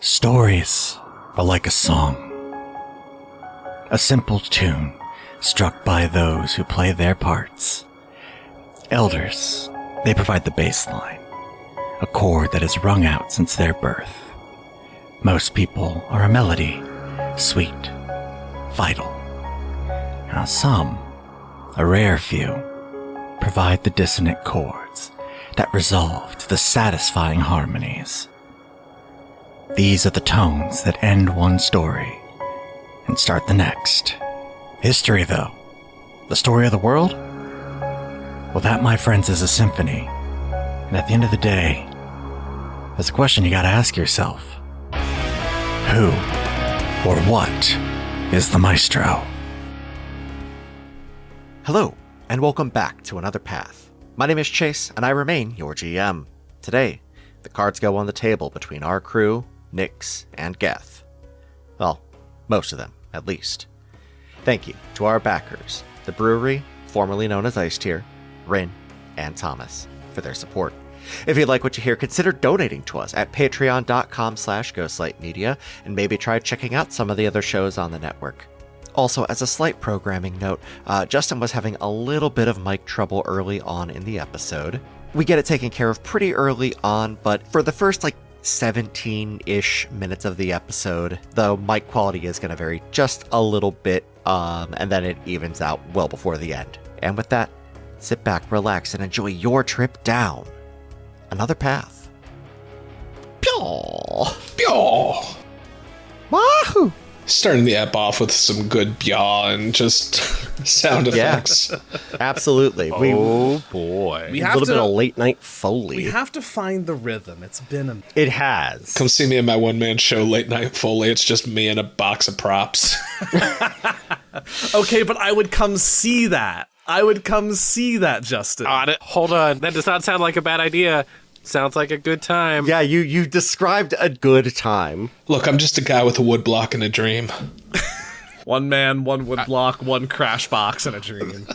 Stories are like a song. A simple tune struck by those who play their parts. Elders, they provide the bass line, a chord that is rung out since their birth. Most people are a melody, sweet, vital. Now some, a rare few, provide the dissonant chords that resolve to the satisfying harmonies. These are the tones that end one story and start the next. History, though, the story of the world? Well, that, my friends, is a symphony. And at the end of the day, there's a question you gotta ask yourself. Who or what is the maestro? Hello, and welcome back to Another Path. My name is Chase, and I remain your GM. Today, the cards go on the table between our crew, Nyx, and Geth. Well, most of them, at least. Thank you to our backers, the brewery, formerly known as Ice Tier, Rin, and Thomas, for their support. If you like what you hear, consider donating to us at patreon.com/ghostlightmedia, and maybe try checking out some of the other shows on the network. Also, as a slight programming note, Justin was having a little bit of mic trouble early on in the episode. We get it taken care of pretty early on, but for the first, 17-ish minutes of the episode, the mic quality is going to vary just a little bit, and then it evens out well before the end. And with that, sit back, relax, and enjoy your trip down Another Path. Pyaw! Byaw! Wahoo! Starting the app off with some good byaw and just sound effects. Absolutely. Oh boy. A little bit of late night Foley. We have to find the rhythm. It's been It has. Come see me in my one-man show, Late Night Foley. It's just me and a box of props. Okay, but I would come see that. Justin. Hold on. That does not sound like a bad idea. Sounds like a good time. Yeah, you described a good time. Look, I'm just a guy with a wood block and a dream. One man, one wood block, one crash box, and a dream.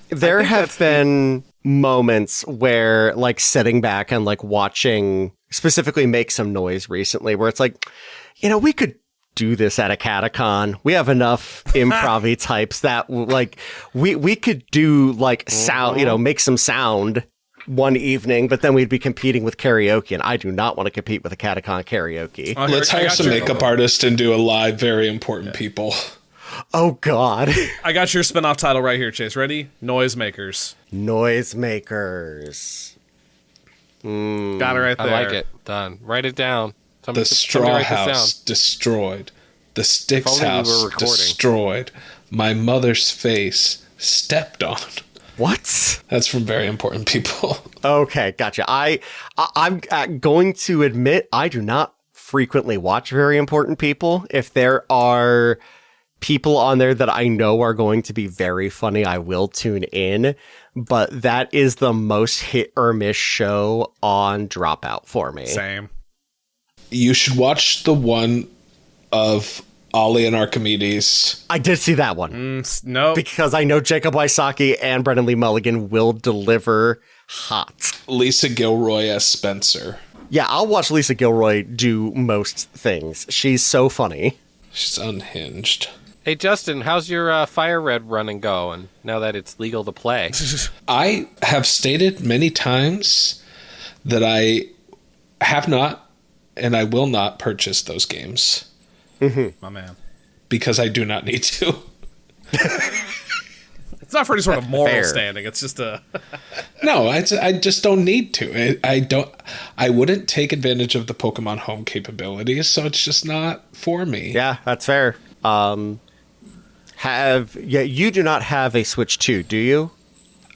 There have been moments where, sitting back and, watching specifically Make Some Noise recently, where it's we could do this at a catacon. We have enough improv-y types that, we could do, sound, make some sound one evening, but then we'd be competing with karaoke, and I do not want to compete with a catacon karaoke. Let's hire some makeup artists and do a live Very Important People. Oh, God. I got your spinoff title right here, Chase. Ready? Noisemakers. Noisemakers. Got it right there. I like it. Done. Write it down. The straw house destroyed. The sticks house destroyed. My mother's face stepped on. What? That's from Very Important People. Okay, gotcha. I'm going to admit I do not frequently watch Very Important People. If there are people on there that I know are going to be very funny, I will tune in. But that is the most hit or miss show on Dropout for me. Same. You should watch the one of Ollie and Archimedes. I did see that one. No. Because I know Jacob Wysocki and Brendan Lee Mulligan will deliver hot. Lisa Gilroy as Spencer. Yeah, I'll watch Lisa Gilroy do most things. She's so funny. She's unhinged. Hey, Justin, how's your Fire Red running going now that it's legal to play? I have stated many times that I have not and I will not purchase those games. Mm-hmm. My man. Because I do not need to. It's not for any sort of moral standing. It's just a... No, I just don't need to. I wouldn't take advantage of the Pokemon Home capabilities, so it's just not for me. Yeah, that's fair. You do not have a Switch 2, do you?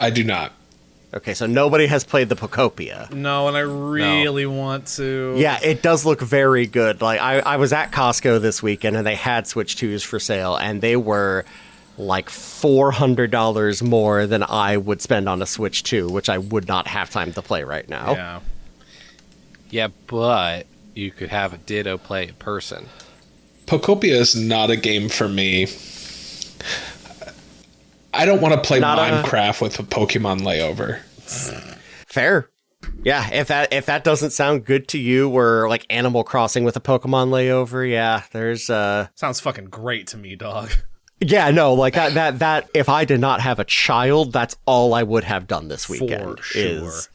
I do not. Okay, so nobody has played the Pokopia. No, and I really want to. Yeah, it does look very good. I was at Costco this weekend, and they had Switch 2s for sale, and they were $400 more than I would spend on a Switch 2, which I would not have time to play right now. Yeah. Yeah, but you could have a Ditto play in person. Pokopia is not a game for me. I don't want to play Minecraft with a Pokemon layover. Fair. Yeah, if that doesn't sound good to you, or like Animal Crossing with a Pokemon layover, yeah, there's Sounds fucking great to me, dog. Yeah, no, like that if I did not have a child, that's all I would have done this weekend. For sure. Is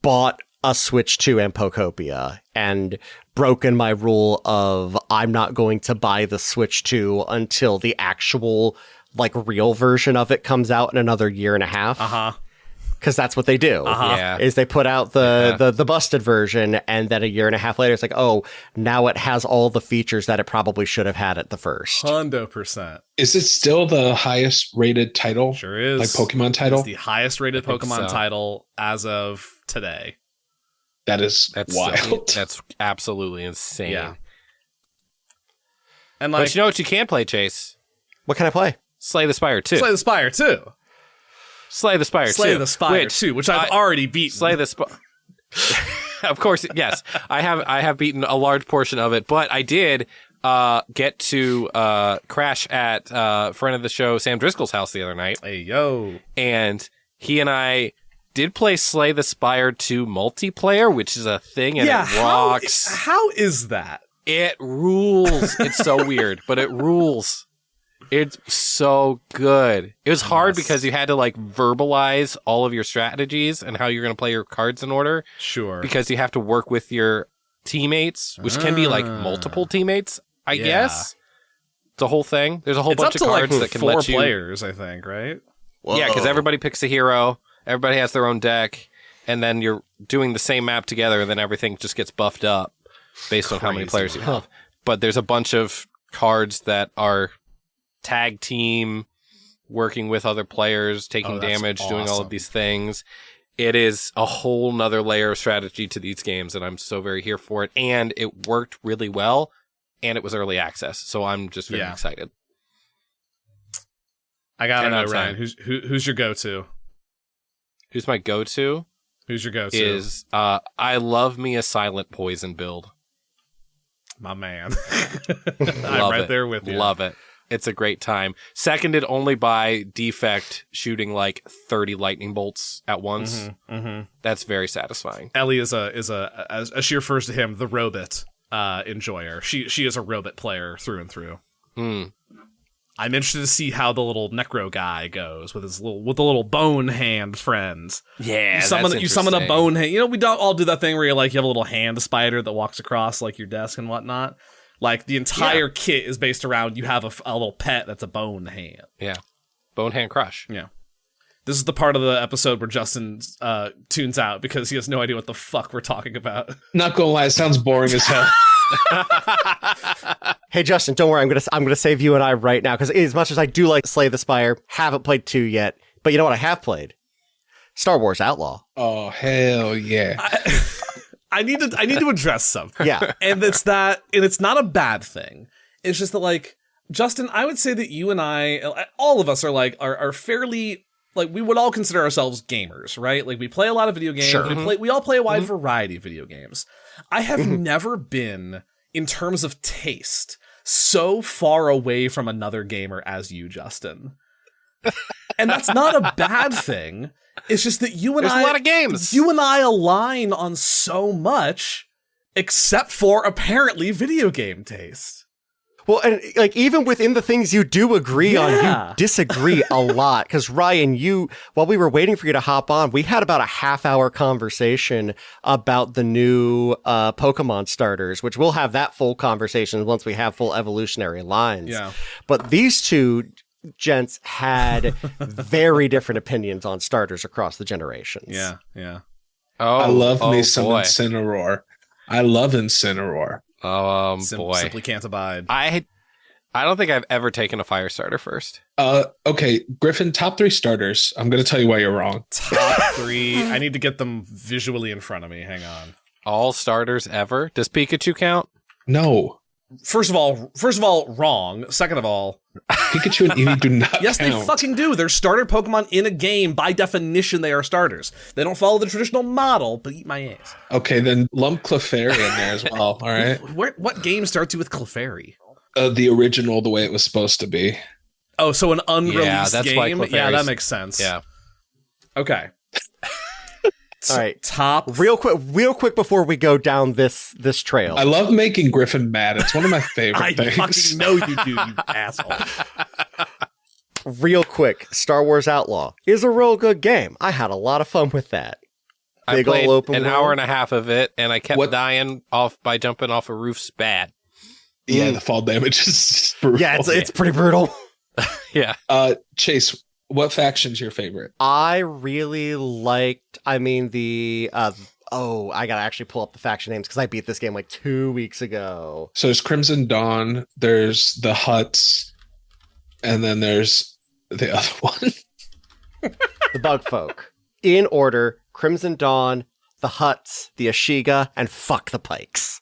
bought a Switch 2 and Pokopia and broken my rule of I'm not going to buy the Switch 2 until the actual like real version of it comes out in another year and a half. Because that's what they do. Yeah. Is they put out the busted version, and then a year and a half later, it's like, oh, now it has all the features that it probably should have had at the first. 100%. Is it still the highest rated title? Sure is. Like Pokemon title? It's the highest rated Pokemon so. title as of today. That's wild. That's absolutely insane. Yeah. And like, But you know what you can play, Chase? What can I play? Slay the Spire 2. Slay the Spire 2. Slay the Spire 2. Slay the Spire 2, which I've already beaten. Slay the Spire. Of course, yes. I have beaten a large portion of it, but I did get to crash at friend of the show Sam Driscoll's house the other night. Hey, yo. And he and I did play Slay the Spire 2 multiplayer, which is a thing, and it rocks. How is that? It rules. It's so weird, but it rules. It's so good. It was hard because you had to like verbalize all of your strategies and how you're going to play your cards in order. Sure. Because you have to work with your teammates, which can be like multiple teammates, I guess. It's a whole thing. There's a whole bunch of cards like that can 4 let you. players, I think, right? Yeah, because everybody picks a hero. Everybody has their own deck, and then you're doing the same map together, and then everything just gets buffed up based on how many players you have. But there's a bunch of cards that are tag team, working with other players, taking damage, doing all of these things. It is a whole nother layer of strategy to these games, and I'm so very here for it. And it worked really well, and it was early access, so I'm just very excited. I gotta know, Ryan. Who's your go-to? Who's my go-to? Who's your go-to? Is I love me a silent poison build. My man. I'm right there with you. Love it. It's a great time. Seconded only by Defect shooting like 30 lightning bolts at once. That's very satisfying. Ellie is as she refers to him, the robot enjoyer. She is a robot player through and through. I'm interested to see how the little necro guy goes with the little bone hand friends. Yeah, you summon a bone hand. You know, we don't all do that thing where you have a little hand spider that walks across like your desk and whatnot. Like the entire kit is based around you have a little pet that's a bone hand. Yeah, bone hand crush. Yeah. This is the part of the episode where Justin tunes out because he has no idea what the fuck we're talking about. Not gonna lie, it sounds boring as hell. Hey Justin, don't worry. I'm gonna save you and I right now because as much as I do like Slay the Spire, haven't played 2 yet. But you know what I have played? Star Wars Outlaw. Oh hell yeah! I need to address something. Yeah, and it's not a bad thing. It's just that like Justin, I would say that you and I, all of us are fairly. Like, we would all consider ourselves gamers, right? Like, we play a lot of video games. Sure. We all play a wide variety of video games. I have never been, in terms of taste, so far away from another gamer as you, Justin. And that's not a bad thing. It's just that There's a lot of games. You and I align on so much, except for, apparently, video game taste. well, and like even within the things you do agree on, you disagree a lot. Because Ryan, while we were waiting for you to hop on, we had about a half-hour conversation about the new Pokemon starters, which we'll have that full conversation once we have full evolutionary lines. Yeah. But these two gents had very different opinions on starters across the generations. Yeah, yeah. Oh, I love me some boy. Incineroar. I love Incineroar. Oh, boy. Simply can't abide. I don't think I've ever taken a fire starter first. Okay, Griffin, top 3 starters. I'm gonna tell you why you're wrong. Top 3. I need to get them visually in front of me. Hang on. All starters ever? Does Pikachu count? No, First of all, wrong. Second of all, Pikachu and Eevee do not yes, count. they fucking do. They're starter Pokemon in a game. By definition, they are starters. They don't follow the traditional model, but eat my ass. Okay, then lump Clefairy in there as well. All right, What game starts you with Clefairy? the original, the way it was supposed to be. Oh, so an unreleased Yeah, that's why game? Clefairy's- Yeah, that makes sense. Yeah. Okay. All right. Top. Real quick before we go down this trail. I love making Griffin mad. It's one of my favorite I things. fucking know you do, you asshole. Real quick, Star Wars Outlaw is a real good game. I had a lot of fun with that. I Big played ol' open an world. hour and a half of it, and I kept What- dying off by jumping off of roofs bad. Yeah, the fall damage is brutal. Yeah, it's pretty brutal. Yeah. Chase, what faction's your favorite? I really liked, I gotta actually pull up the faction names because I beat this game like 2 weeks ago. So there's Crimson Dawn, there's the Hutts, and then there's the other one. The Bug Folk. In order, Crimson Dawn, the Hutts, the Ashiga, and fuck the Pikes.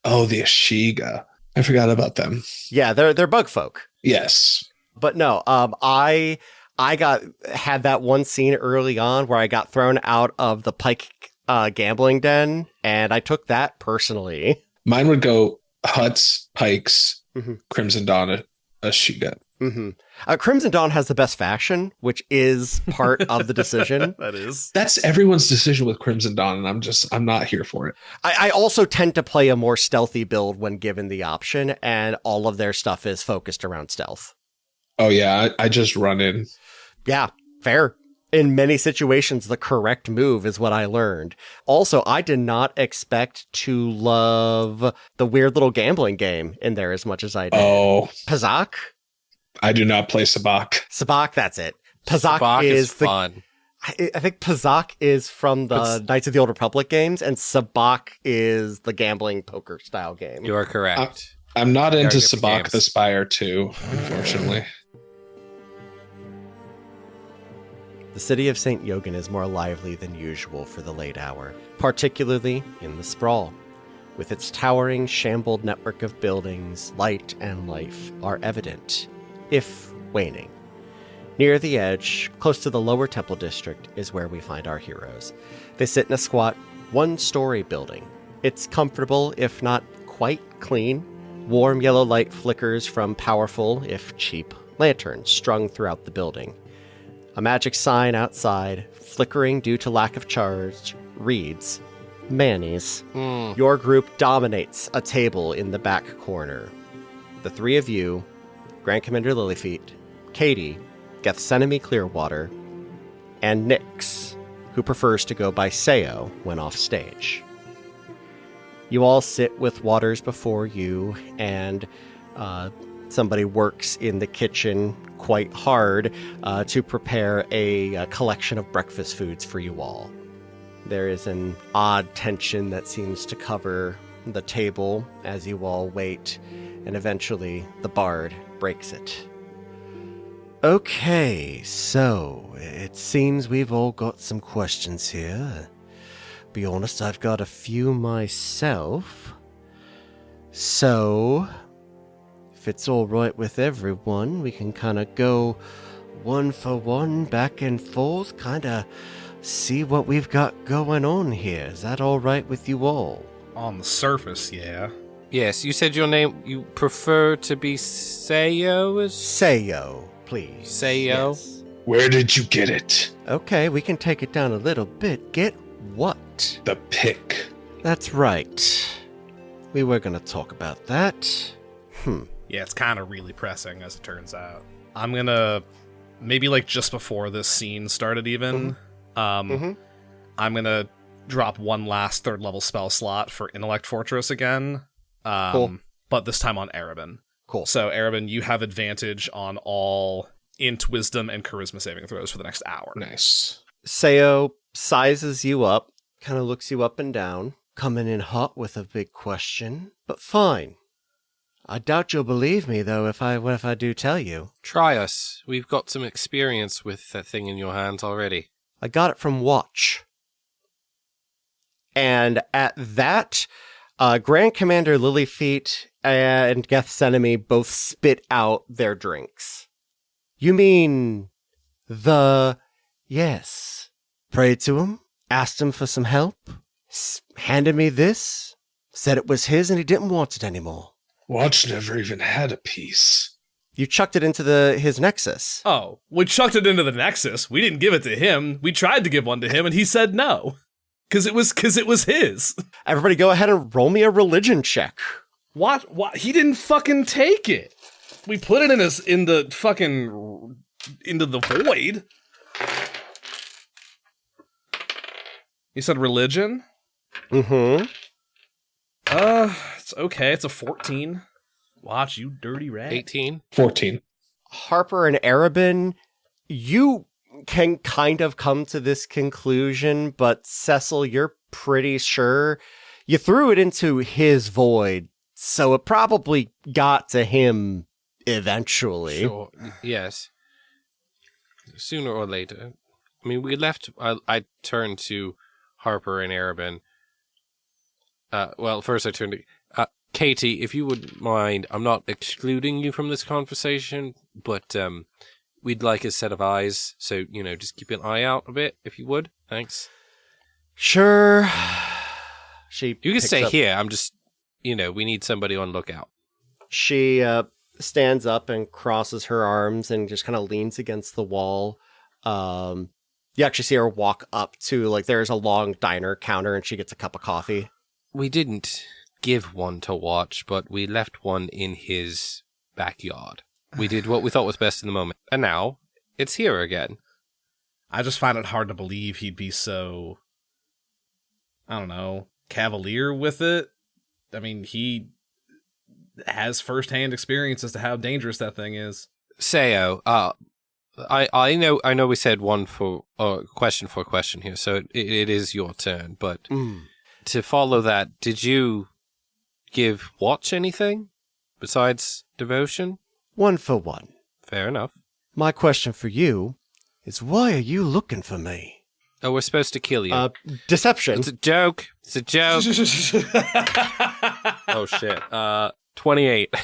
Oh, the Ashiga. I forgot about them. Yeah, they're Bug Folk. Yes. But no, I had that one scene early on where I got thrown out of the Pike gambling den, and I took that personally. Mine would go Hutts, Pikes, Mhm. Crimson Dawn, Ashiga. Mm-hmm. Crimson Dawn has the best faction, which is part of the decision. That is. That's everyone's decision with Crimson Dawn, and I'm not here for it. I also tend to play a more stealthy build when given the option, and all of their stuff is focused around stealth. Oh yeah, I just run in. Yeah, fair. In many situations, the correct move is what I learned. Also, I did not expect to love the weird little gambling game in there as much as I did. Oh, Pazak? I do not play Sabak. Sabak, that's it. Pazak Sabak is the fun. I think Pazak is from the Knights of the Old Republic games, and Sabak is the gambling poker style game. You are correct. I'm not They are into different Sabak games. the Spire 2, unfortunately. The city of St. Yogan is more lively than usual for the late hour, particularly in the sprawl. With its towering, shambled network of buildings, light and life are evident, if waning. Near the edge, close to the lower temple district, is where we find our heroes. They sit in a squat, one-story building. It's comfortable, if not quite clean. Warm yellow light flickers from powerful, if cheap, lanterns strung throughout the building. A magic sign outside, flickering due to lack of charge, reads, Manny's. Your group dominates a table in the back corner. The three of you, Grand Commander Lilyfeet, Katie, Gethsemane Clearwater, and Nyx, who prefers to go by Sayo when off stage. You all sit with waters before you, and somebody works in the kitchen quite hard to prepare a collection of breakfast foods for you all. There is an odd tension that seems to cover the table as you all wait, and eventually the bard breaks it. Okay, so it seems we've all got some questions here. Be honest, I've got a few myself. So, if it's all right with everyone, we can kind of go one for one, back and forth, kind of see what we've got going on here. Is that all right with you all? On the surface, yeah. Yes, you said your name. You prefer to be Sayo? Sayo, please. Sayo? Yes. Where did you get it? Okay, we can take it down a little bit. Get what? The pick. That's right. We were going to talk about that. Yeah, it's kind of really pressing, as it turns out. I'm gonna, maybe like just before this scene started even, I'm gonna drop one last third level spell slot for Intellect Fortress again. Cool. But this time on Arabin. Cool. So, Arabin, you have advantage on all int, wisdom, and charisma saving throws for the next hour. Nice. Sayo sizes you up, kind of looks you up and down, coming in hot with a big question, but fine. I doubt you'll believe me, though, if I do tell you. Try us. We've got some experience with that thing in your hands already. I got it from Watch. And at that, Grand Commander Lilyfeet and Gethsemane both spit out their drinks. You mean Yes. Prayed to him, asked him for some help, handed me this, said it was his and he didn't want it anymore. Watch never even had a piece. You chucked it into his Nexus. Oh, we chucked it into the Nexus. We didn't give it to him. We tried to give one to him, and he said no. Because it was his. Everybody go ahead and roll me a religion check. What? He didn't fucking take it. We put it into the void. You said religion? Mm-hmm. It's okay. It's a 14. Watch, you dirty rat. 18. 14. Harper and Arabin, you can kind of come to this conclusion, but Cecil, you're pretty sure you threw it into his void, so it probably got to him eventually. Sure. Yes. Sooner or later. I mean, we left. I turned to Harper and Arabin. Well, first I turned to Katie. If you would mind, I'm not excluding you from this conversation, but we'd like a set of eyes. So just keep an eye out a bit, if you would. Thanks. Sure. You can stay here. I'm just, we need somebody on lookout. She stands up and crosses her arms and just kind of leans against the wall. You actually see her walk up to, there's a long diner counter and she gets a cup of coffee. We didn't give one to watch, but we left one in his backyard. We did what we thought was best in the moment. And now, it's here again. I just find it hard to believe he'd be so, I don't know, cavalier with it. I mean, he has firsthand experience as to how dangerous that thing is. Sayo, I know we said one for question for question here, so it is your turn. But to follow that, did you give Watch anything besides devotion? One for one. Fair enough. My question for you is, why are you looking for me? Oh, we're supposed to kill you. Deception. It's a joke. It's a joke. Oh shit. 28.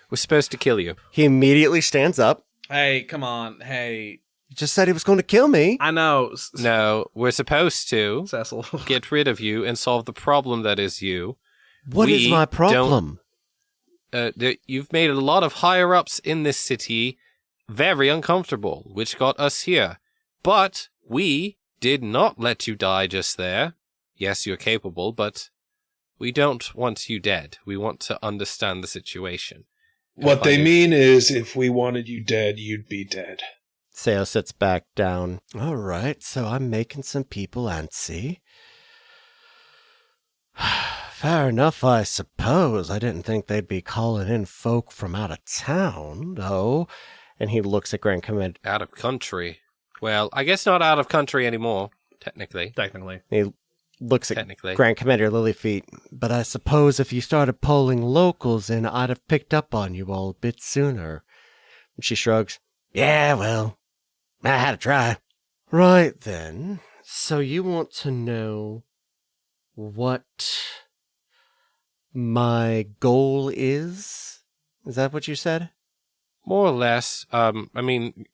We're supposed to kill you. He immediately stands up. Hey, come on. Hey. He just said he was going to kill me. I know. No, we're supposed to Cecil. get rid of you and solve the problem that is you. What is my problem? You've made a lot of higher-ups in this city very uncomfortable, which got us here. But we did not let you die just there. Yes, you're capable, but we don't want you dead. We want to understand the situation. What they mean is, if we wanted you dead, you'd be dead. Sayo sits back down. All right, so I'm making some people antsy. Fair enough, I suppose. I didn't think they'd be calling in folk from out of town, though. And he looks at Grand Commander. Out of country. Well, I guess not out of country anymore, technically. He looks at Grand Commander Lilyfeet. But I suppose if you started pulling locals in, I'd have picked up on you all a bit sooner. And she shrugs. Yeah, well, I had to try. Right then. So you want to know what my goal is? Is that what you said? More or less. I mean,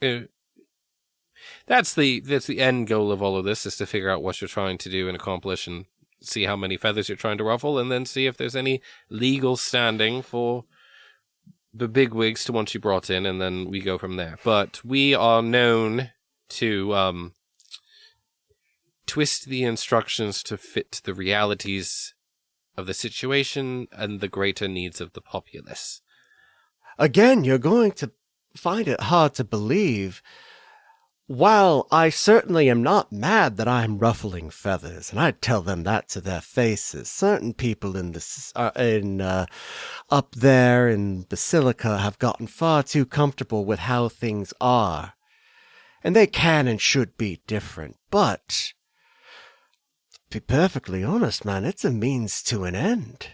that's the end goal of all of this, is to figure out what you're trying to do and accomplish and see how many feathers you're trying to ruffle, and then see if there's any legal standing for the bigwigs to want you brought in, and then we go from there. But we are known to twist the instructions to fit the realities of the situation and the greater needs of the populace. Again, you're going to find it hard to believe. While I certainly am not mad that I'm ruffling feathers, and I'd tell them that to their faces, certain people up there in Basilica have gotten far too comfortable with how things are. And they can and should be different, but to be perfectly honest, man, it's a means to an end.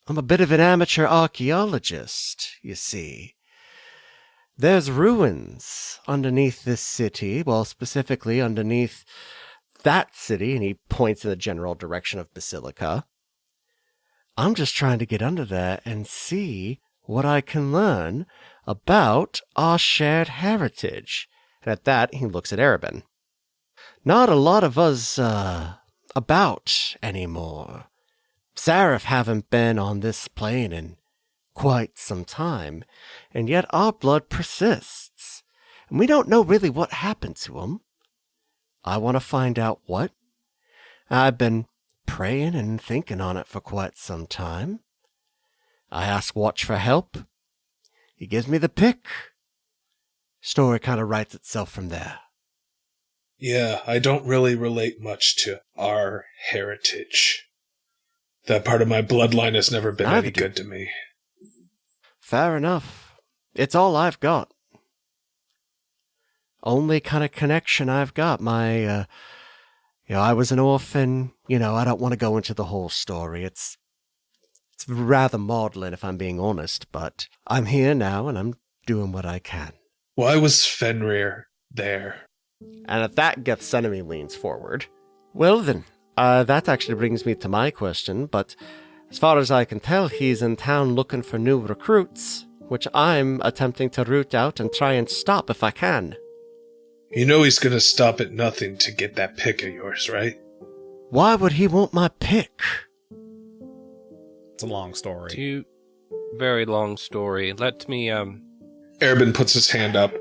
I'm a bit of an amateur archaeologist, you see. There's ruins underneath this city, well, specifically underneath that city, and he points in the general direction of Basilica. I'm just trying to get under there and see what I can learn about our shared heritage. And at that, he looks at Arabin. Not a lot of us, about anymore. Seraph haven't been on this plane in quite some time, and yet our blood persists, and we don't know really what happened to him. I want to find out what. I've been praying and thinking on it for quite some time. I ask Watch for help. He gives me the pick. Story kind of writes itself from there. Yeah, I don't really relate much to our heritage. That part of my bloodline has never been any good to me. Fair enough. It's all I've got. Only kind of connection I've got. I was an orphan. I don't want to go into the whole story. It's rather maudlin if I'm being honest, but I'm here now and I'm doing what I can. Why was Fenrir there? And at that, Gethsemane leans forward. Well then, that actually brings me to my question, but as far as I can tell, he's in town looking for new recruits, which I'm attempting to root out and try and stop if I can. You know he's gonna stop at nothing to get that pick of yours, right? Why would he want my pick? It's a long story. Very long story. Let me, Erbin puts his hand up.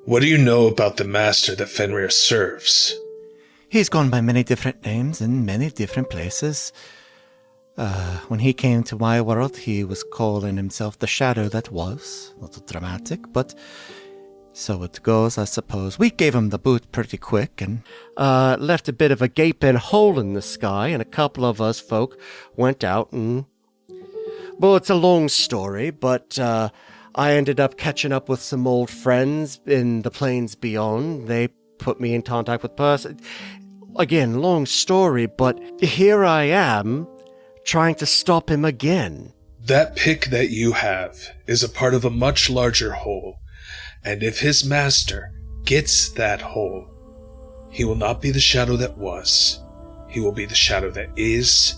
What do you know about the master that Fenrir serves? He's gone by many different names in many different places. When he came to my world, he was calling himself the Shadow That Was. A little dramatic, but so it goes, I suppose. We gave him the boot pretty quick and left a bit of a gaping hole in the sky, and a couple of us folk went out and... Well, it's a long story, but I ended up catching up with some old friends in the plains beyond. They put me in contact with person. Again, long story, but here I am, trying to stop him again. That pick that you have is a part of a much larger whole, and if his master gets that whole, he will not be the shadow that was. He will be the shadow that is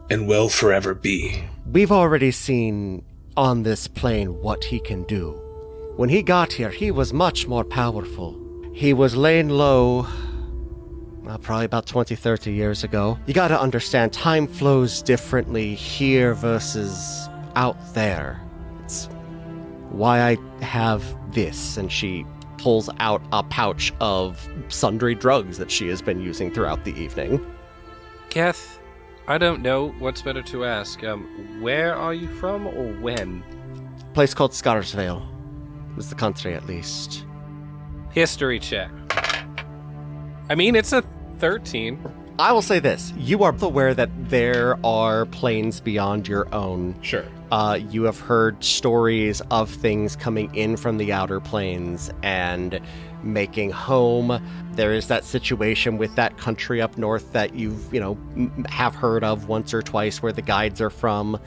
and will forever be. We've already seen on this plane what he can do. When he got here, he was much more powerful. He was laying low probably about 20, 30 years ago. You gotta understand, time flows differently here versus out there. It's why I have this, and she pulls out a pouch of sundry drugs that she has been using throughout the evening. Geth, I don't know what's better to ask. Where are you from, or when? Place called Scarsvale. Was the country, at least. History check. I mean, it's a 13. I will say this. You are aware that there are planes beyond your own. Sure. You have heard stories of things coming in from the outer planes and making home. There is that situation with that country up north that you've, have heard of once or twice where the guides are from.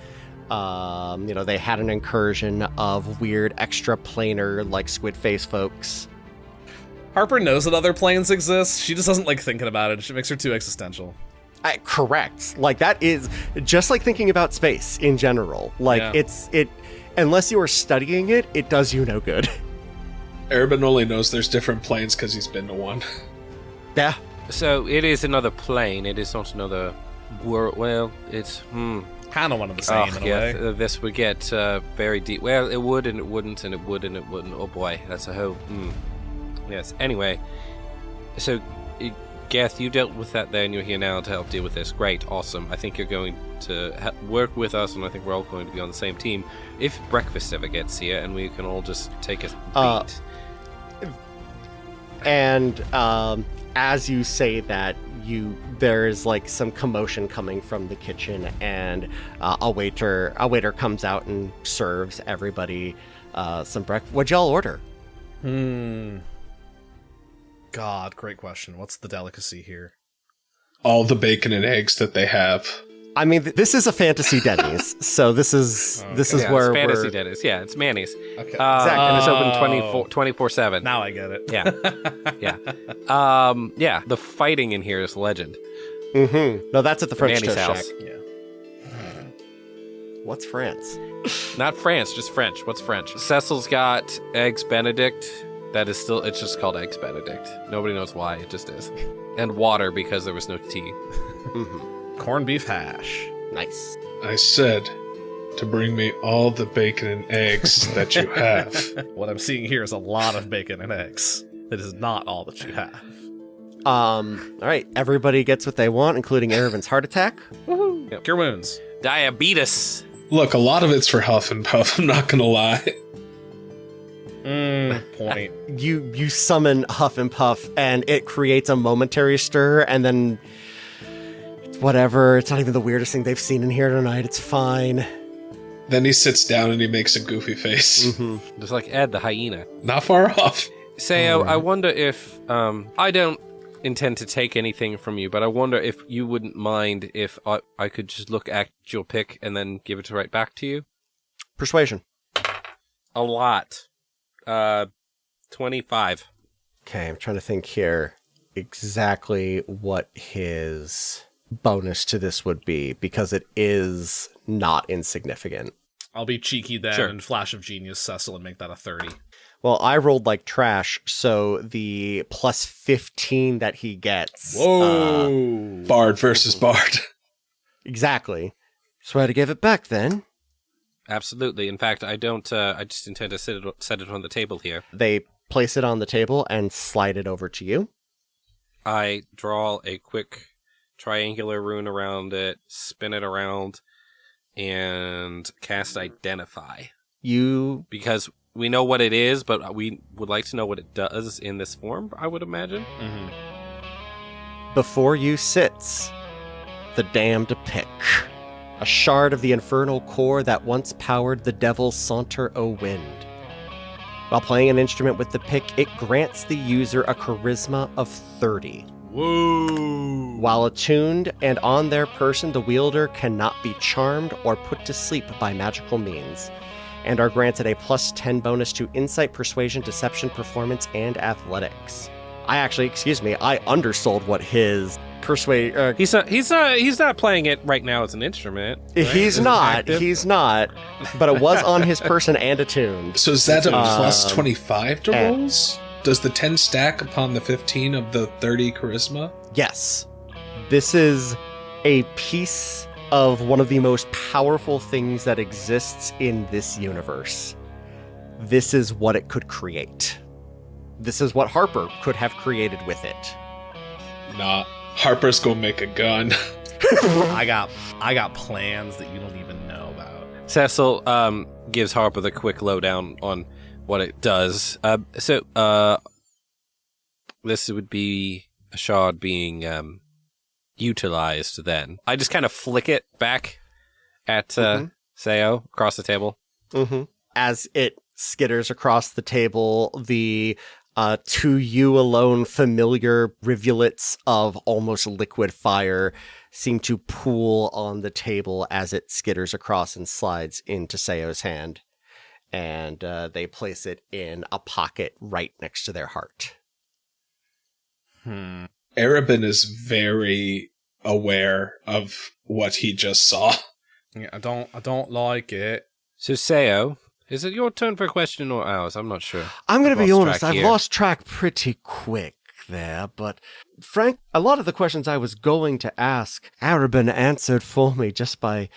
They had an incursion of weird extraplanar, like squid face folks. Harper knows that other planes exist. She just doesn't like thinking about it. It makes her too existential. Correct. Like, that is just like thinking about space in general. Like, Yeah. unless you are studying it, it does you no good. Erbin only knows there's different planes because he's been to one. Yeah. So it is another plane. It is not another world. Well, it's Kind of one of the same in a way. This would get very deep. Well, it would and it wouldn't and it would and it wouldn't. Oh boy, that's a whole. Yes. Anyway, so Geth, you dealt with that there, and you're here now to help deal with this. Great, awesome. I think you're going to work with us, and I think we're all going to be on the same team. If breakfast ever gets here, and we can all just take a beat. And as you say that, there's like some commotion coming from the kitchen, and a waiter comes out and serves everybody some breakfast. What'd y'all order? God, great question. What's the delicacy here? All the bacon and eggs that they have. I mean, this is a fantasy Denny's, so this is where it's fantasy we're... Denny's. Yeah, it's Manny's. Okay. Exactly. And it's open 24/7. Now I get it. Yeah. Yeah. The fighting in here is legend. Mm-hmm. No, that's at the French Manny's Toast house. Shack. Yeah. What's France? Not France, just French. What's French? Cecil's got Eggs Benedict. It's just called Eggs Benedict. Nobody knows why, it just is. And water because there was no tea. Mm-hmm. Corned beef hash. Nice. I said to bring me all the bacon and eggs that you have. What I'm seeing here is a lot of bacon and eggs. It is not all that you have. All right, everybody gets what they want, including Erevin's heart attack. Woohoo! Cure wounds. Diabetes. Look, a lot of it's for Huff and Puff, I'm not gonna lie. Point. You summon Huff and Puff, and it creates a momentary stir, and then whatever. It's not even the weirdest thing they've seen in here tonight. It's fine. Then he sits down and he makes a goofy face. Just like Ed the hyena. Not far off. Sayo, I wonder if I don't intend to take anything from you, but I wonder if you wouldn't mind if I could just look at your pick and then give it right back to you. Persuasion. A lot. 25. Okay, I'm trying to think here exactly what his bonus to this would be, because it is not insignificant. I'll be cheeky then Sure. and Flash of Genius Cecil and make that a 30. Well, I rolled like trash, so the plus 15 that he gets. Whoa! Bard versus Bard. Exactly. So I had to give it back then. Absolutely. In fact, I don't. I just intend to set it on the table here. They place it on the table and slide it over to you. I draw a quick triangular rune around it, spin it around, and cast Identify. Because we know what it is, but we would like to know what it does in this form, I would imagine. Before you sits the damned pick, a shard of the infernal core that once powered the devil's Saunter o' Wind. While playing an instrument with the pick, it grants the user a charisma of 30. Whoa! While attuned and on their person, the wielder cannot be charmed or put to sleep by magical means, and are granted a plus 10 bonus to insight, persuasion, deception, performance, and athletics. I undersold what his persuade. He's not playing it right now as an instrument. Right? He's not. But it was on his person and attuned. So is that a plus 25 to rolls? Does the 10 stack upon the 15 of the 30 charisma? Yes. This is a piece of one of the most powerful things that exists in this universe. This is what it could create. This is what Harper could have created with it. Nah, Harper's gonna make a gun. I got plans that you don't even know about. Cecil gives Harper the quick lowdown on what it does. This would be a shard being utilized then. I just kind of flick it back at Sayo across the table. As it skitters across the table, the to you alone familiar rivulets of almost liquid fire seem to pool on the table as it skitters across and slides into Sayo's hand. And they place it in a pocket right next to their heart. Erebin is very aware of what he just saw. Yeah, I don't like it. So Sayo, is it your turn for a question or ours? I'm not sure. I'm going to be honest, I've here. lost track pretty quick there, but Frank, a lot of the questions I was going to ask, Erebin answered for me just by,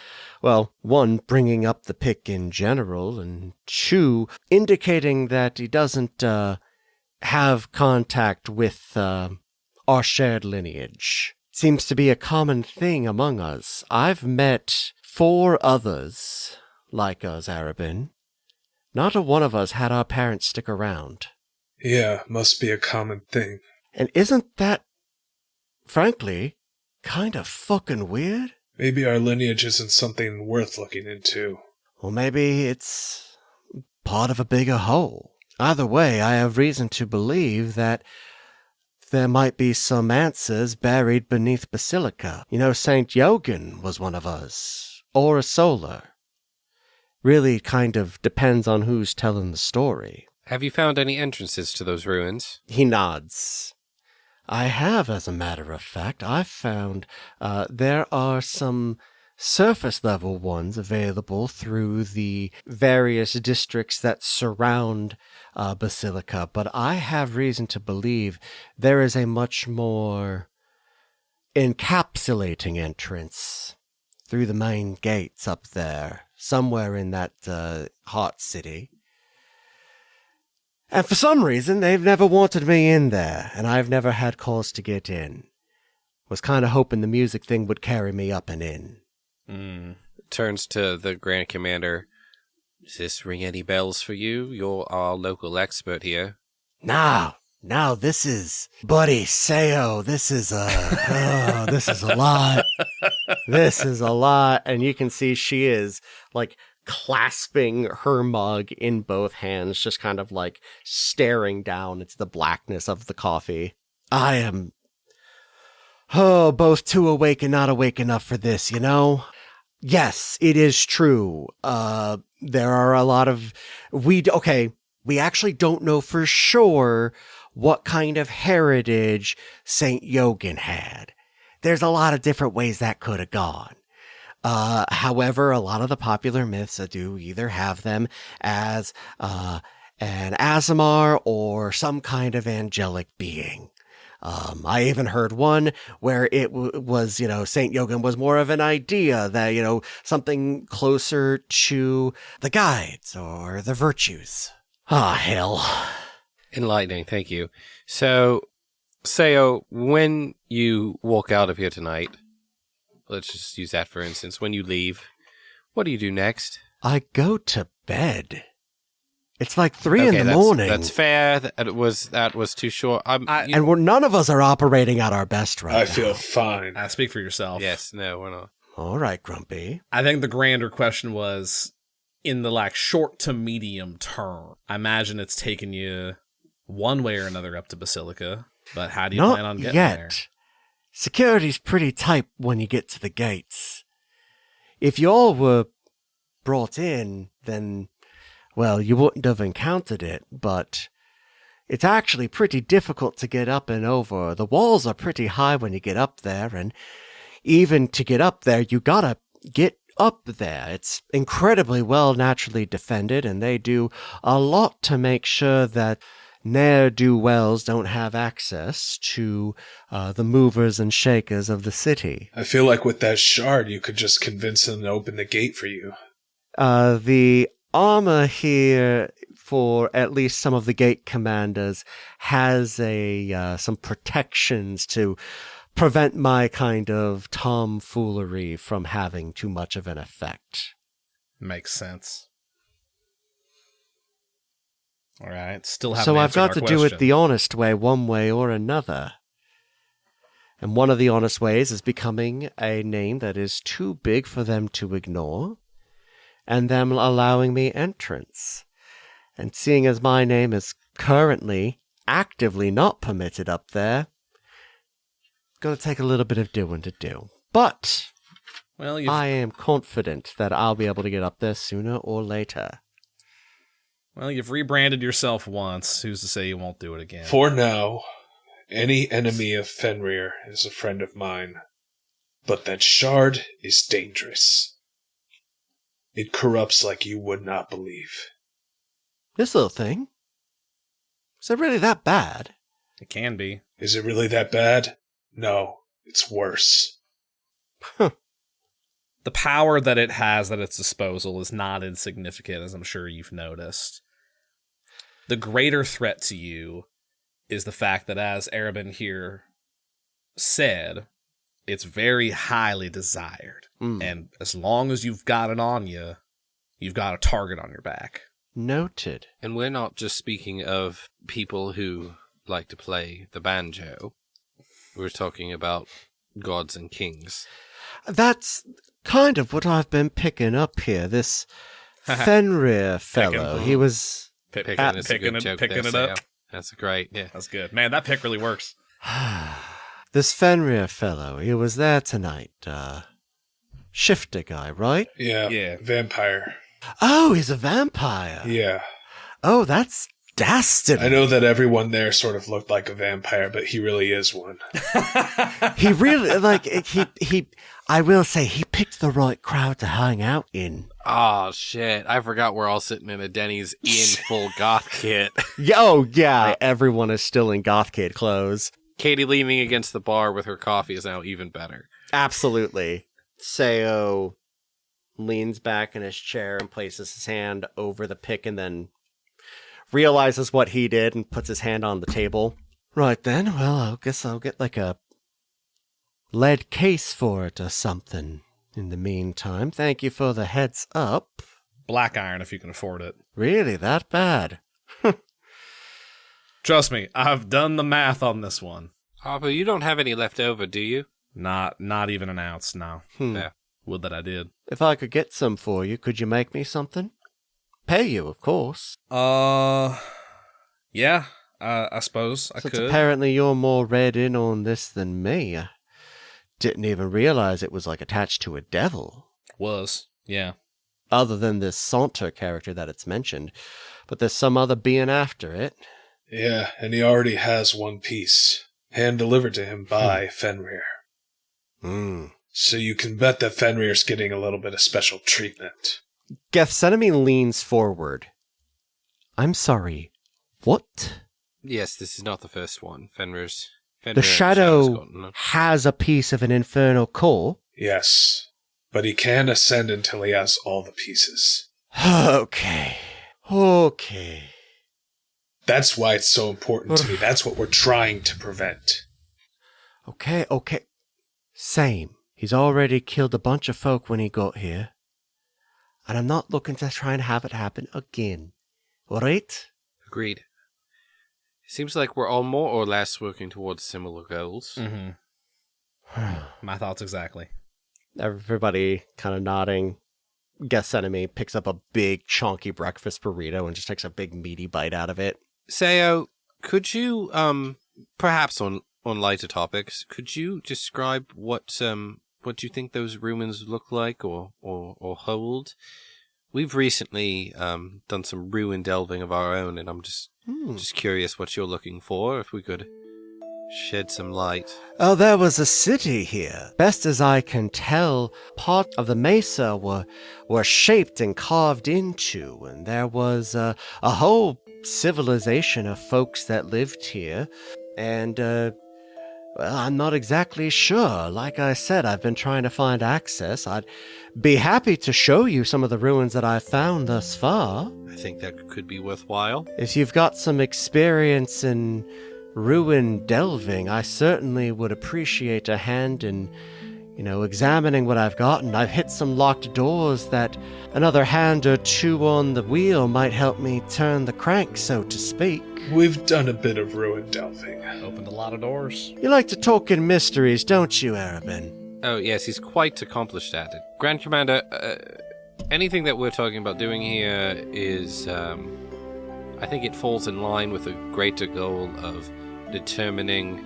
well, one, bringing up the pick in general, and two, indicating that he doesn't have contact with our shared lineage. Seems to be a common thing among us. I've met 4 others like us, Erebin. Not a one of us had our parents stick around. Yeah, must be a common thing. And isn't that, frankly, kind of fucking weird? Maybe our lineage isn't something worth looking into. Or maybe it's part of a bigger whole. Either way, I have reason to believe that there might be some answers buried beneath Basilica. You know, St. Yogan was one of us. Or a Solar. Really kind of depends on who's telling the story. Have you found any entrances to those ruins? He nods. I have, as a matter of fact. I've found there are some surface-level ones available through the various districts that surround Basilica, but I have reason to believe there is a much more encapsulating entrance through the main gates up there, somewhere in that Heart City. And for some reason, they've never wanted me in there, and I've never had cause to get in. Was kind of hoping the music thing would carry me up and in. Turns to the Grand Commander. Does this ring any bells for you? You're our local expert here. Now, this is... Buddy, Sayo, this is this is a lot. This is a lot. And you can see she is, like, clasping her mug in both hands, just kind of like staring down into the blackness of the coffee. I am both too awake and not awake enough for this, you know? Yes, it is true. There are a lot of we actually don't know for sure what kind of heritage Saint Yogan had. There's a lot of different ways that could have gone. However, a lot of the popular myths do either have them as an Aasimar or some kind of angelic being. I even heard one where it was, Saint Yogan was more of an idea that, something closer to the guides or the virtues. Ah, hell. Enlightening, thank you. So, Sayo, when you walk out of here tonight, let's just use that for instance. When you leave, what do you do next? I go to bed. It's like 3 in the morning. That's fair. That was too short. None of us are operating at our best right now. I feel fine. Speak for yourself. Yes, no, we're not. All right, Grumpy. I think the grander question was in the short to medium term. I imagine it's taken you one way or another up to Basilica, but how do you plan on getting there? Security's pretty tight when you get to the gates. If you all were brought in, then, well, you wouldn't have encountered it, but it's actually pretty difficult to get up and over. The walls are pretty high when you get up there, and even to get up there, you gotta get up there. It's incredibly well naturally defended, and they do a lot to make sure that ne'er-do-wells don't have access to the movers and shakers of the city. I feel like with that shard, you could just convince them to open the gate for you. The armor here for at least some of the gate commanders has some protections to prevent my kind of tomfoolery from having too much of an effect. Makes sense. All right, still haven't So I've answered got our to question. do it the honest way, one way or another. And one of the honest ways is becoming a name that is too big for them to ignore, and them allowing me entrance. And seeing as my name is currently actively not permitted up there, going to take a little bit of doing to do. But I am confident that I'll be able to get up there sooner or later. Well, you've rebranded yourself once. Who's to say you won't do it again? For now, any enemy of Fenrir is a friend of mine. But that shard is dangerous. It corrupts like you would not believe. This little thing? Is it really that bad? It can be. Is it really that bad? No, it's worse. The power that it has at its disposal is not insignificant, as I'm sure you've noticed. The greater threat to you is the fact that, as Arabin here said, it's very highly desired. And as long as you've got it on you, you've got a target on your back. Noted. And we're not just speaking of people who like to play the banjo. We're talking about gods and kings. That's kind of what I've been picking up here. This Fenrir fellow, he was... Picking it up. That's great, yeah. That's good. Man, that pick really works. This Fenrir fellow, he was there tonight. Shifter guy, right? Yeah, vampire. Oh, he's a vampire. Yeah. Oh, that's dastardly. I know that everyone there sort of looked like a vampire, but he really is one. He really, I will say, he picked the right crowd to hang out in. Oh, shit. I forgot we're all sitting in a Denny's in full goth kit. Yeah, everyone is still in goth kid clothes. Katie leaning against the bar with her coffee is now even better. Absolutely. Sayo leans back in his chair and places his hand over the pick and then realizes what he did and puts his hand on the table. Right then, well, I guess I'll get like a lead case for it or something. In the meantime, thank you for the heads up. Black iron if you can afford it. Really, that bad? Trust me, I've done the math on this one. Harper, you don't have any left over, do you? Not even an ounce, no. Yeah. Would that I did. If I could get some for you, could you make me something? Pay you, of course. Yeah, I suppose I Since could. apparently you're more read in on this than me. I didn't even realize it was like attached to a devil. Was, yeah. Other than this Saunter character that it's mentioned. But there's some other being after it. Yeah, and he already has one piece, hand-delivered to him by Fenrir. So you can bet that Fenrir's getting a little bit of special treatment. Gethsemane leans forward. I'm sorry, what? Yes, this is not the first one. Fenrir's The shadow has a piece of an infernal core? Yes, but he can't ascend until he has all the pieces. Okay. That's why it's so important to me. That's what we're trying to prevent. Okay. Same. He's already killed a bunch of folk when he got here. And I'm not looking to try and have it happen again. Alright? Agreed. Seems like we're all more or less working towards similar goals. Mm-hmm. My thoughts exactly. Everybody kind of nodding. Gethsemane picks up a big, chunky breakfast burrito and just takes a big, meaty bite out of it. Sayo, could you, perhaps on lighter topics, could you describe what you think those ruins look like or hold? We've recently done some ruin delving of our own, and I'm just curious what you're looking for, if we could shed some light. Oh, there was a city here. Best as I can tell, part of the mesa were shaped and carved into, and there was a whole civilization of folks that lived here, and well, I'm not exactly sure. Like I said, I've been trying to find access. I'd be happy to show you some of the ruins that I've found thus far. I think that could be worthwhile. If you've got some experience in ruin delving, I certainly would appreciate a hand in, examining what I've gotten. I've hit some locked doors that another hand or two on the wheel might help me turn the crank, so to speak. We've done a bit of ruin delving. Opened a lot of doors. You like to talk in mysteries, don't you, Arabin? Oh, yes, he's quite accomplished at it. Grand Commander, anything that we're talking about doing here is, I think it falls in line with a greater goal of determining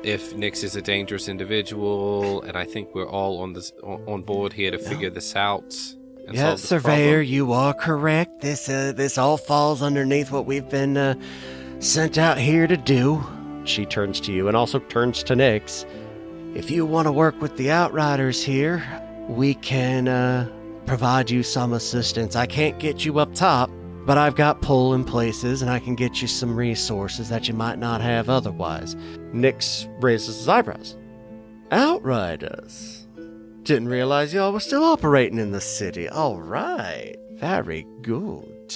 if Nyx is a dangerous individual, and I think we're all on board here to figure this out. Yeah, Surveyor, you are correct. This all falls underneath what we've been sent out here to do. She turns to you and also turns to Nyx. If you want to work with the Outriders here, we can provide you some assistance. I can't get you up top, but I've got pull in places, and I can get you some resources that you might not have otherwise. Nyx raises his eyebrows. Outriders? Didn't realize y'all were still operating in the city. All right. Very good.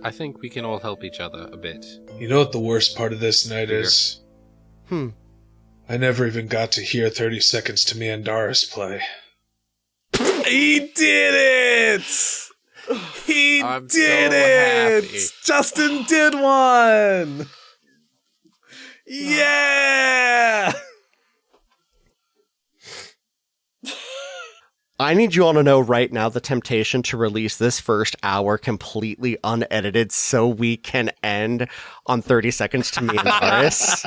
I think we can all help each other a bit. You know what the worst part of this night is? I never even got to hear 30 Seconds to Mandaris play. He did it! He I'm did so it! happy. Justin did one! Yeah! I need you all to know right now the temptation to release this first hour completely unedited so we can end on 30 Seconds to Mandaris.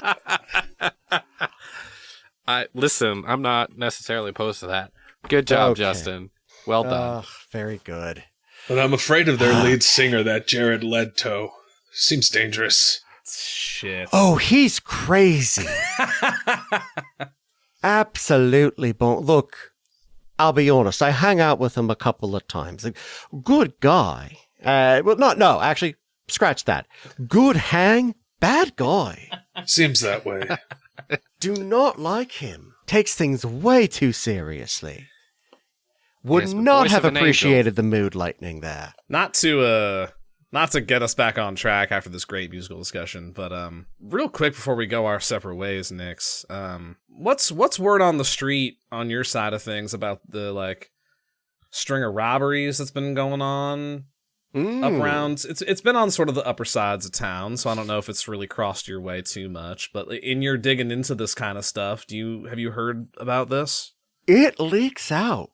Listen, I'm not necessarily opposed to that. Good job, Okay. Justin. Well done. Very good. But I'm afraid of their lead singer, that Jared Leto. Seems dangerous. Shit. Oh, he's crazy. Absolutely. Look, I'll be honest. I hang out with him a couple of times. Good guy. Actually, scratch that. Good hang, bad guy. Seems that way. Do not like him. Takes things way too seriously. Would Yes, but not voice have of an appreciated the mood lightning there. Not to not to get us back on track after this great musical discussion, but real quick before we go our separate ways, Nix, what's word on the street on your side of things about the like string of robberies that's been going on up around? It's been on sort of the upper sides of town, so I don't know if it's really crossed your way too much. But in your digging into this kind of stuff, have you heard about this? It leaks out.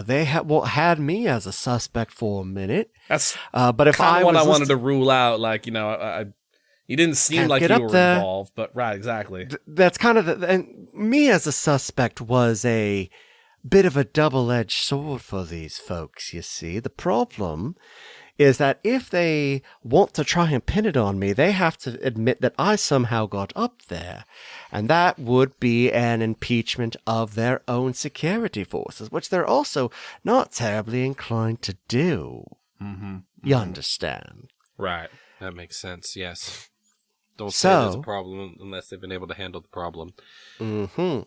They had me as a suspect for a minute. That's but if I wanted to rule out, like, you know, you didn't seem like you were involved, but right, exactly. That's kind of and me as a suspect was a bit of a double-edged sword for these folks, you see. The problem is that if they want to try and pin it on me, they have to admit that I somehow got up there. And that would be an impeachment of their own security forces, which they're also not terribly inclined to do. Mm-hmm. You understand? Right. That makes sense, yes. Don't say there's a problem unless they've been able to handle the problem. Mm-hmm.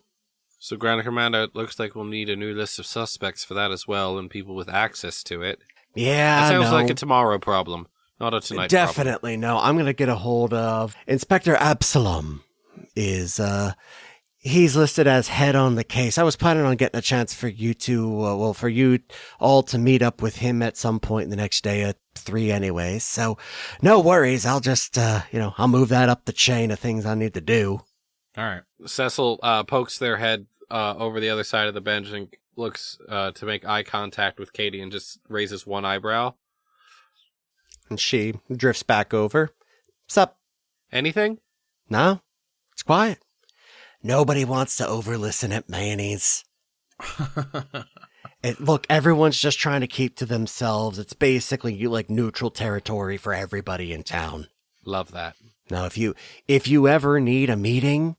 So, Grand Commander, it looks like we'll need a new list of suspects for that as well, and people with access to it. Yeah, that sounds like a tomorrow problem, not a tonight problem. Definitely, no. I'm going to get a hold of Inspector Absalom. He's listed as head on the case. I was planning on getting a chance for you to, for you all to meet up with him at some point in the next day at 3 anyways. So, no worries. I'll just, I'll move that up the chain of things I need to do. All right. Cecil pokes their head over the other side of the bench and looks to make eye contact with Katie and just raises one eyebrow. And she drifts back over. Sup? Anything? No. It's quiet. Nobody wants to overlisten at Manny's. Look, everyone's just trying to keep to themselves. It's basically like neutral territory for everybody in town. Love that. Now, if you ever need a meeting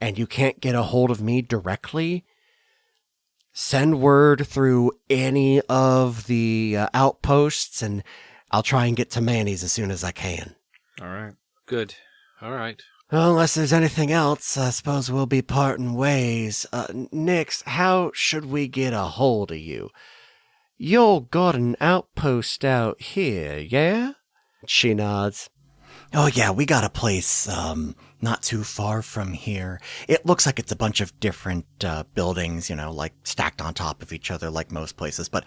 and you can't get a hold of me directly, send word through any of the outposts, and I'll try and get to Manny's as soon as I can. All right. Good. All right. Well, unless there's anything else, I suppose we'll be parting ways. Nix, how should we get a hold of you? You got an outpost out here, yeah? She nods. Oh, yeah, we got a place not too far from here. It looks like it's a bunch of different buildings, like stacked on top of each other like most places. But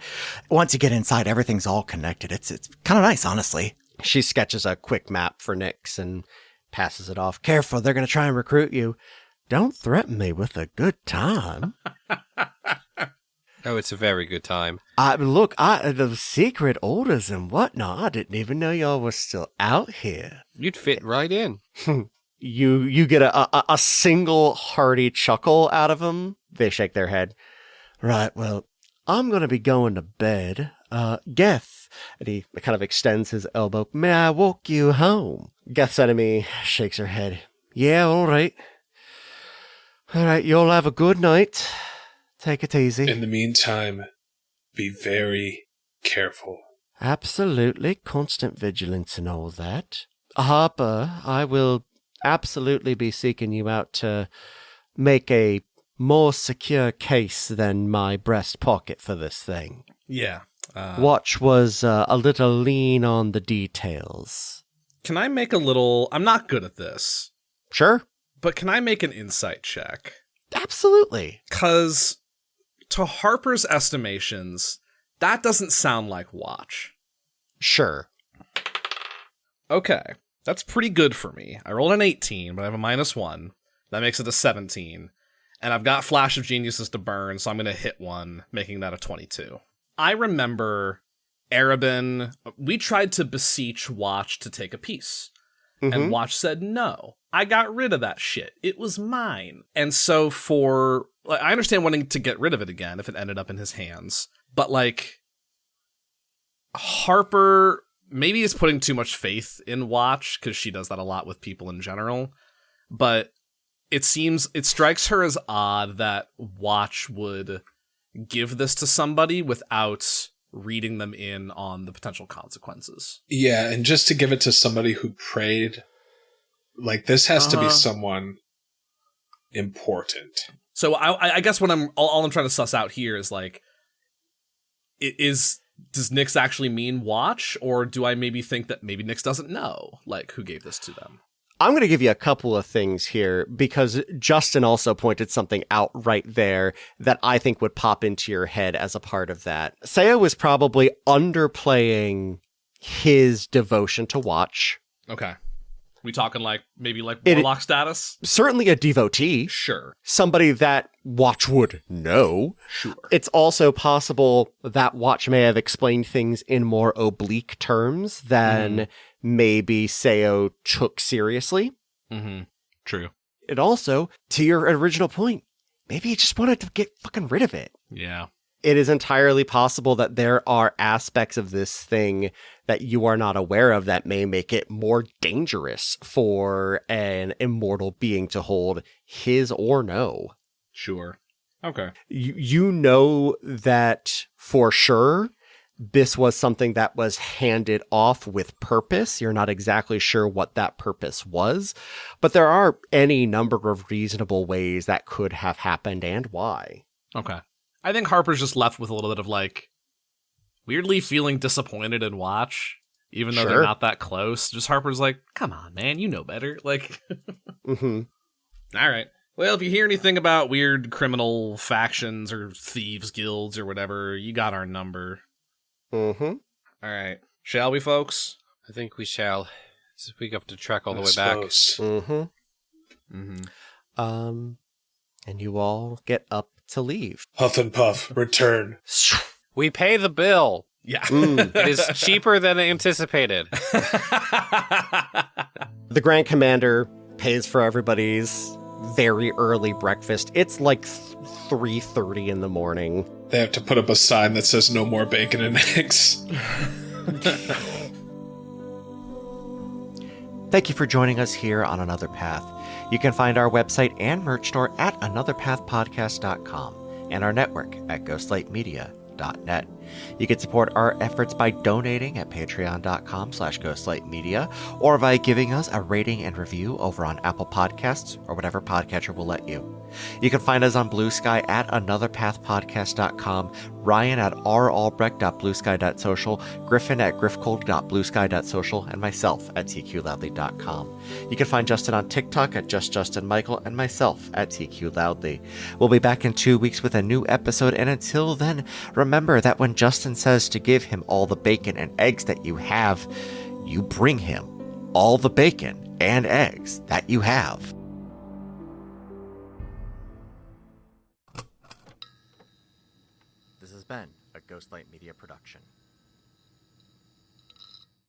once you get inside, everything's all connected. It's kind of nice, honestly. She sketches a quick map for Nix and passes it off. Careful, they're going to try and recruit you. Don't threaten me with a good time. Oh, it's a very good time. Look, the secret orders and whatnot, I didn't even know y'all were still out here. You'd fit right in. You get a single hearty chuckle out of them. They shake their head. Right, well, I'm going to be going to bed. Geth, and he kind of extends his elbow. May I walk you home? Geth's enemy shakes her head. Yeah, all right. All right, you'll have a good night. Take it easy. In the meantime, be very careful. Absolutely. Constant vigilance and all that. Harper, I will absolutely be seeking you out to make a more secure case than my breast pocket for this thing. Yeah. Watch was a little lean on the details. Can I make a little... I'm not good at this. Sure. But can I make an insight check? Absolutely. Because to Harper's estimations, that doesn't sound like Watch. Sure. Okay. That's pretty good for me. I rolled an 18, but I have a -1. That makes it a 17. And I've got Flash of Geniuses to burn, so I'm going to hit one, making that a 22. I remember Arabin, we tried to beseech Watch to take a piece. Mm-hmm. And Watch said no. I got rid of that shit. It was mine. And so I understand wanting to get rid of it again if it ended up in his hands. But Harper maybe is putting too much faith in Watch, because she does that a lot with people in general. But it strikes her as odd that Watch would give this to somebody without reading them in on the potential consequences. Yeah, and just to give it to somebody who prayed, this has to be someone important. So I guess what all I'm trying to suss out here is does Nyx actually mean watch, or do I maybe think that maybe Nyx doesn't know, like, who gave this to them? I'm going to give you a couple of things here because Justin also pointed something out right there that I think would pop into your head as a part of that. Seo was probably underplaying his devotion to watch. Okay. We talking like maybe like warlock status? Certainly a devotee. Sure. Somebody that Watch would know. Sure. It's also possible that Watch may have explained things in more oblique terms than maybe Seo took seriously. Mm-hmm. True. It also, to your original point, maybe he just wanted to get fucking rid of it. Yeah. It is entirely possible that there are aspects of this thing that you are not aware of that may make it more dangerous for an immortal being to hold, his or no. Sure. Okay. You know that for sure this was something that was handed off with purpose. You're not exactly sure what that purpose was, but there are any number of reasonable ways that could have happened and why. Okay. I think Harper's just left with a little bit of like weirdly feeling disappointed in Watch, even though they're not that close. Just Harper's like, come on, man, you know better. Like, Mm-hmm. All right. Well, if you hear anything about weird criminal factions or thieves guilds or whatever, you got our number. Mm-hmm. All right. Shall we, folks? I think we shall. We have to trek all the way Suppose. Mm-hmm. Mm-hmm. And you all get up to leave. Huff and puff, return. back. We pay the bill. Yeah. It is cheaper than anticipated. The Grand Commander pays for everybody's very early breakfast. It's like 3:30 in the morning. They have to put up a sign that says no more bacon and eggs. Thank you for joining us here on Another Path. You can find our website and merch store at anotherpathpodcast.com and our network at ghostlightmedia.net. You can support our efforts by donating at patreon.com/ghostlightmedia or by giving us a rating and review over on Apple Podcasts or whatever podcatcher will let you. You can find us on Blue Sky at anotherpathpodcast.com, Ryan at ralbrecht.bluesky.social, Griffin at griffcold.bluesky.social, and myself at tqloudly.com. You can find Justin on TikTok at justjustinmichael and myself at tqloudly. We'll be back in 2 weeks with a new episode, and until then, remember that when Justin says to give him all the bacon and eggs that you have, you bring him all the bacon and eggs that you have. This has been a Ghostlight Media production.